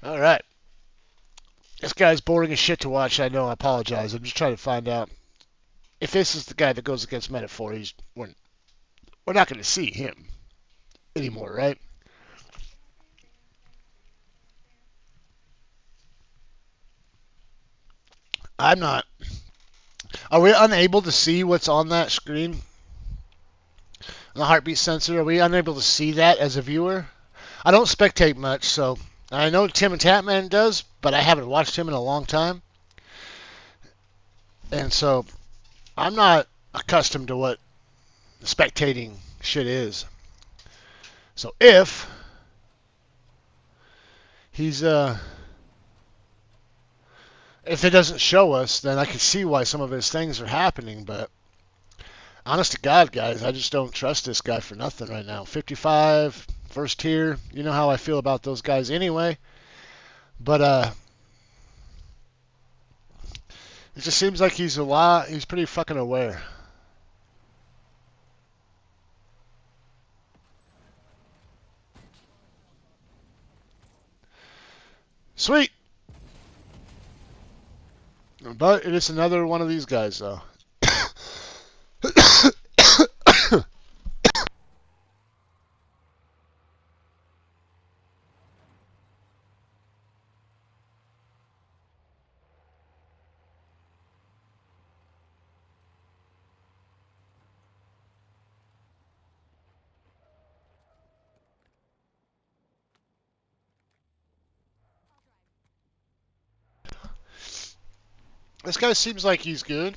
All right. This guy's boring as shit to watch. I know. I apologize. I'm just trying to find out if this is the guy that goes against Metaphor. We're not going to see him anymore, right? I'm not. Are we unable to see what's on that screen? The heartbeat sensor. Are we unable to see that as a viewer? I don't spectate much, so I know Tim and Tatman does, but I haven't watched him in a long time, and so I'm not accustomed to what spectating shit is. So he's if it doesn't show us, then I can see why some of his things are happening. But honest to God, guys, I just don't trust this guy for nothing right now. 55, first tier. You know how I feel about those guys anyway. But it just seems like he's pretty fucking aware. Sweet. But it is another one of these guys, though. This guy seems like he's good.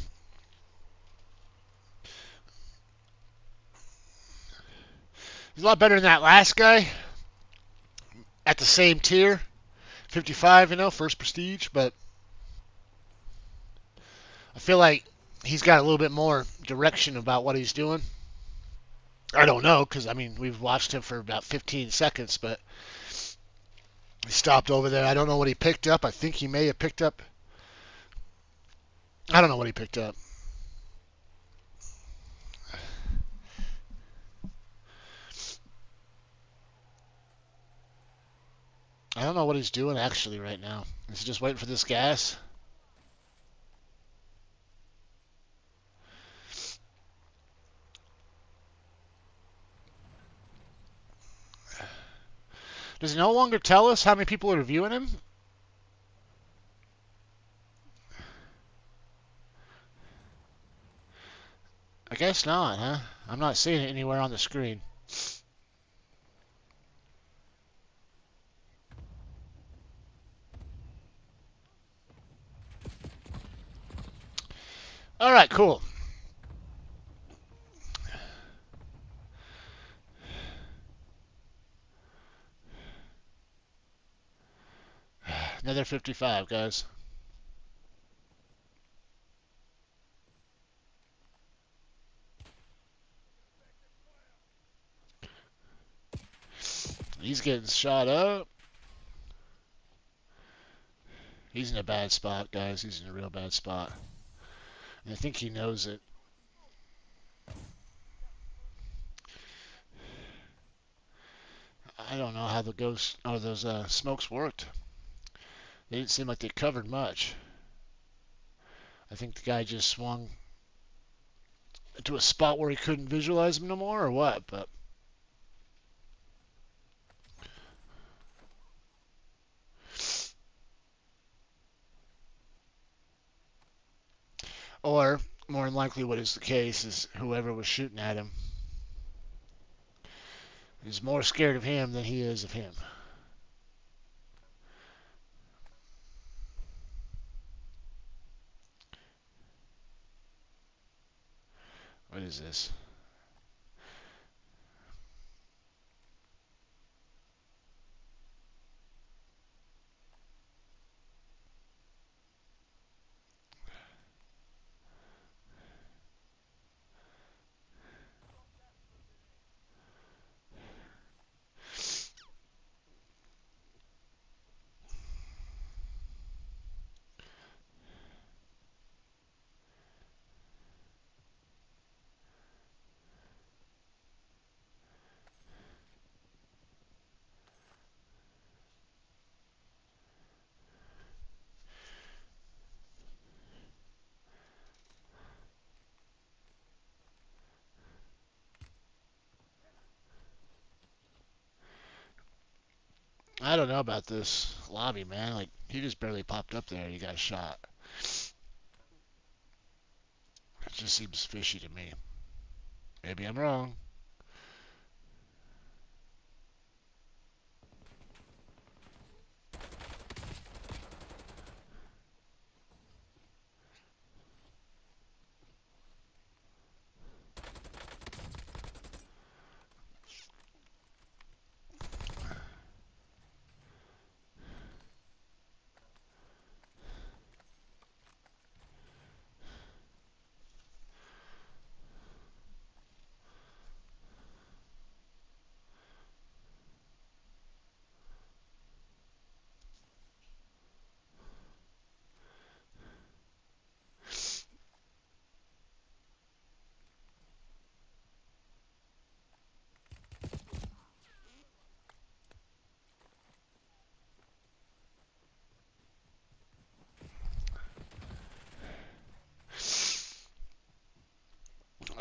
He's a lot better than that last guy at the same tier. 55, first prestige, but I feel like he's got a little bit more direction about what he's doing. I don't know, because, we've watched him for about 15 seconds, but he stopped over there. I don't know what he picked up. I think he may have picked up. I don't know what he picked up. I don't know what he's doing actually right now. Is he just waiting for this gas? Does he no longer tell us how many people are viewing him? I guess not, huh? I'm not seeing it anywhere on the screen. All right, cool. Another 55, guys. He's getting shot up. He's in a bad spot, guys. He's in a real bad spot. And I think he knows it. I don't know how the ghosts or those smokes worked. They didn't seem like they covered much. I think the guy just swung to a spot where he couldn't visualize him no more, or what? But or more than likely, what is the case is whoever was shooting at him is more scared of him than he is of him. What is this? I don't know about this lobby, man. Like, he just barely popped up there and he got shot. It just seems fishy to me. Maybe I'm wrong.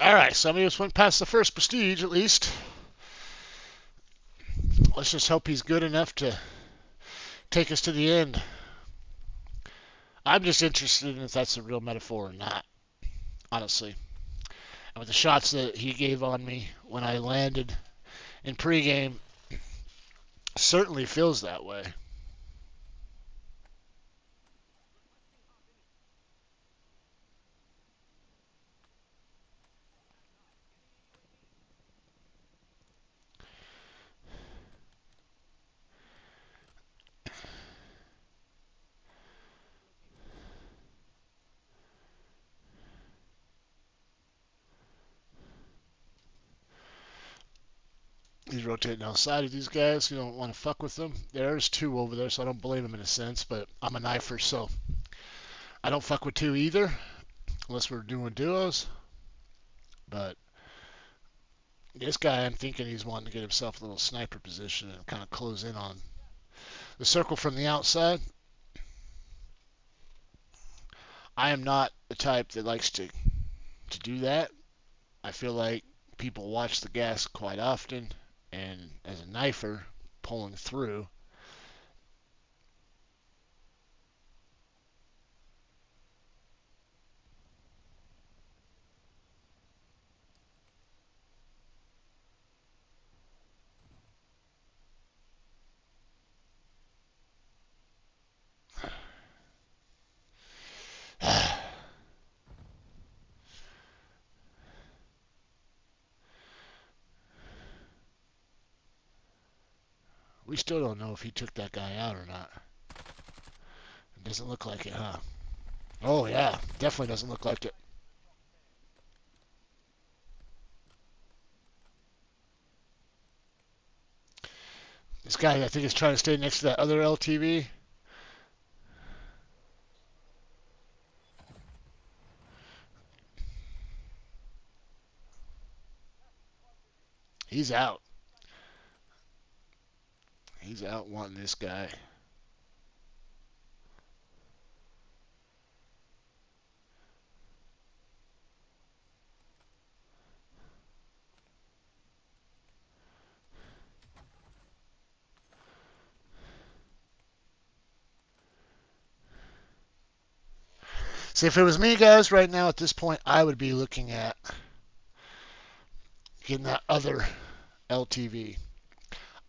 Alright, somebody just went past the first prestige at least. Let's just hope he's good enough to take us to the end. I'm just interested in if that's a real metaphor or not, honestly. And with the shots that he gave on me when I landed in pregame, certainly feels that way. He's rotating outside of these guys. You don't want to fuck with them. There's two over there, so I don't blame him in a sense, but I'm a knifer, so I don't fuck with two either, unless we're doing duos. But this guy, I'm thinking he's wanting to get himself a little sniper position and kind of close in on the circle from the outside. I am not the type that likes to do that. I feel like people watch the gas quite often, and as a knifer pulling through, We still don't know if he took that guy out or not. It doesn't look like it, huh? Oh, yeah. Definitely doesn't look like it. This guy, I think, is trying to stay next to that other LTV. He's out. He's out wanting this guy. See, if it was me, guys, right now at this point, I would be looking at getting that other LTV.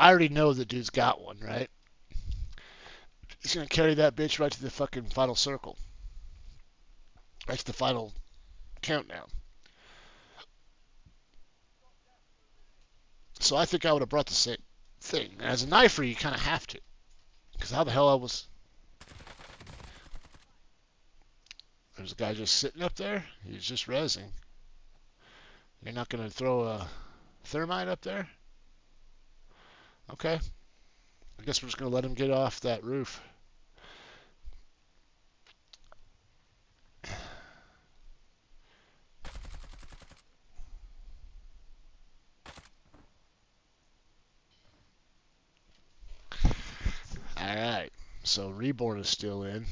I already know the dude's got one, right? He's going to carry that bitch right to the fucking final circle. Right to the final countdown. So I think I would have brought the same thing. And as a knifer, you kind of have to. Because how the hell I was... There's a guy just sitting up there. He's just rezzing. You're not going to throw a thermite up there? Okay. I guess we're just going to let him get off that roof. Alright. So Reborn is still in.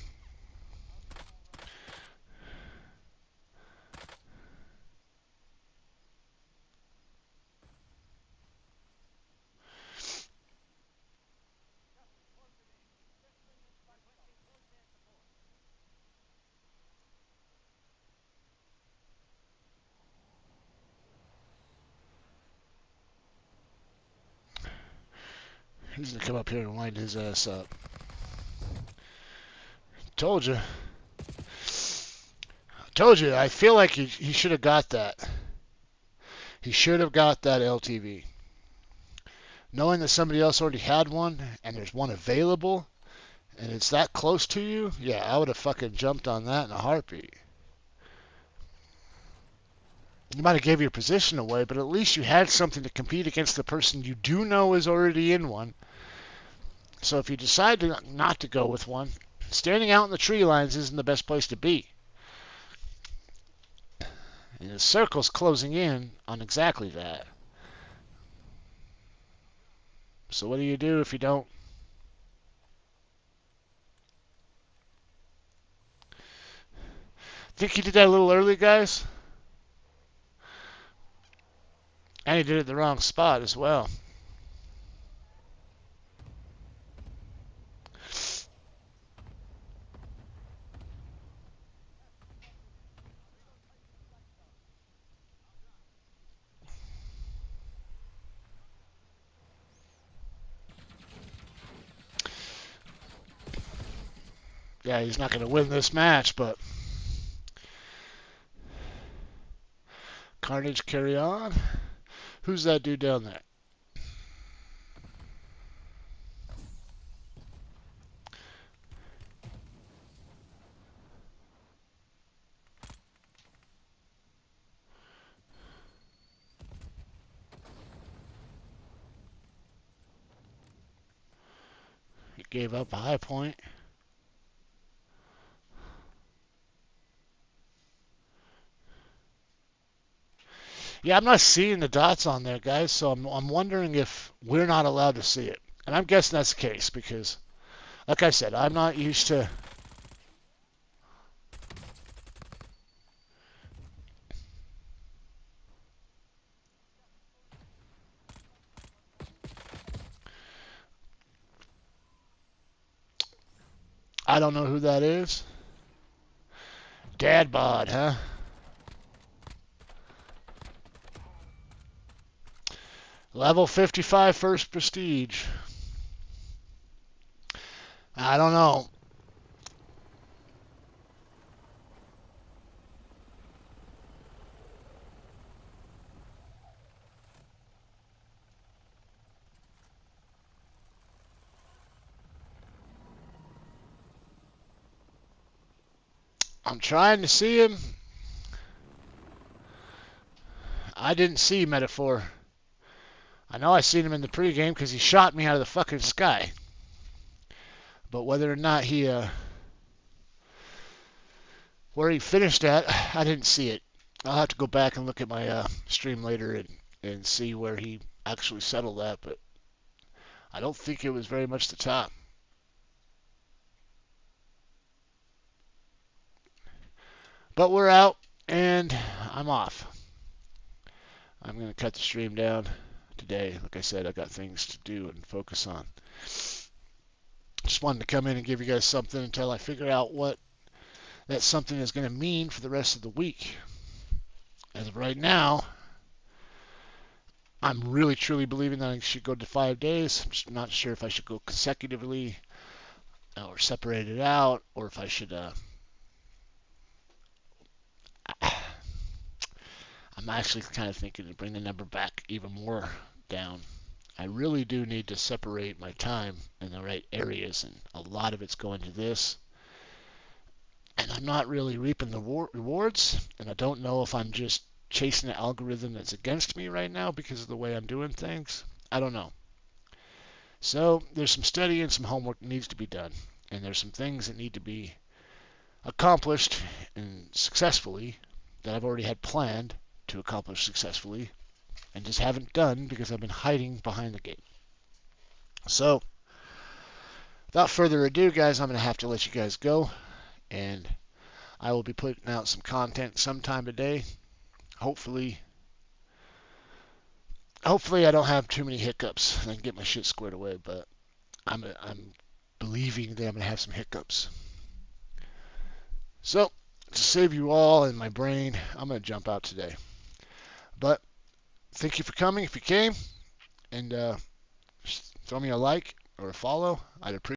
He's going to come up here and wind his ass up. Told you. Told you. I feel like he should have got that. He should have got that LTV. Knowing that somebody else already had one and there's one available and it's that close to you, yeah, I would have fucking jumped on that in a heartbeat. You might have gave your position away, but at least you had something to compete against the person you do know is already in one. So if you decide not to go with one, standing out in the tree lines isn't the best place to be. And the circle's closing in on exactly that. So what do you do if you don't? Think you did that a little early, guys? And he did it the wrong spot as well. Yeah, he's not going to win this match, but Carnage carry on. Who's that dude down there? He gave up a high point. Yeah, I'm not seeing the dots on there, guys, so I'm wondering if we're not allowed to see it. And I'm guessing that's the case because, like I said, I'm not used to... I don't know who that is. Dad bod, huh? Level 55 first prestige. I don't know. I'm trying to see him. I didn't see Metaphor. I know I seen him in the pregame because he shot me out of the fucking sky. But whether or not where he finished at, I didn't see it. I'll have to go back and look at my stream later and see where he actually settled at. But I don't think it was very much the top. But we're out, and I'm off. I'm going to cut the stream down today. Like I said, I got things to do and focus on. Just wanted to come in and give you guys something until I figure out what that something is going to mean for the rest of the week. As of right now, I'm really truly believing that I should go to 5 days. I'm just not sure if I should go consecutively or separate it out, or if I should. I'm actually kind of thinking to bring the number back even more down. I really do need to separate my time in the right areas, and a lot of it's going to this. And I'm not really reaping the rewards, and I don't know if I'm just chasing the algorithm that's against me right now because of the way I'm doing things. I don't know. So there's some study and some homework that needs to be done, and there's some things that need to be accomplished and successfully that I've already had planned to accomplish successfully and just haven't done because I've been hiding behind the gate. So without further ado, guys, I'm going to have to let you guys go, and I will be putting out some content sometime today. Hopefully I don't have too many hiccups and I can get my shit squared away, but I'm believing that I'm going to have some hiccups. So, to save you all in my brain, I'm going to jump out today. But thank you for coming if you came, and throw me a like or a follow. I'd appreciate it.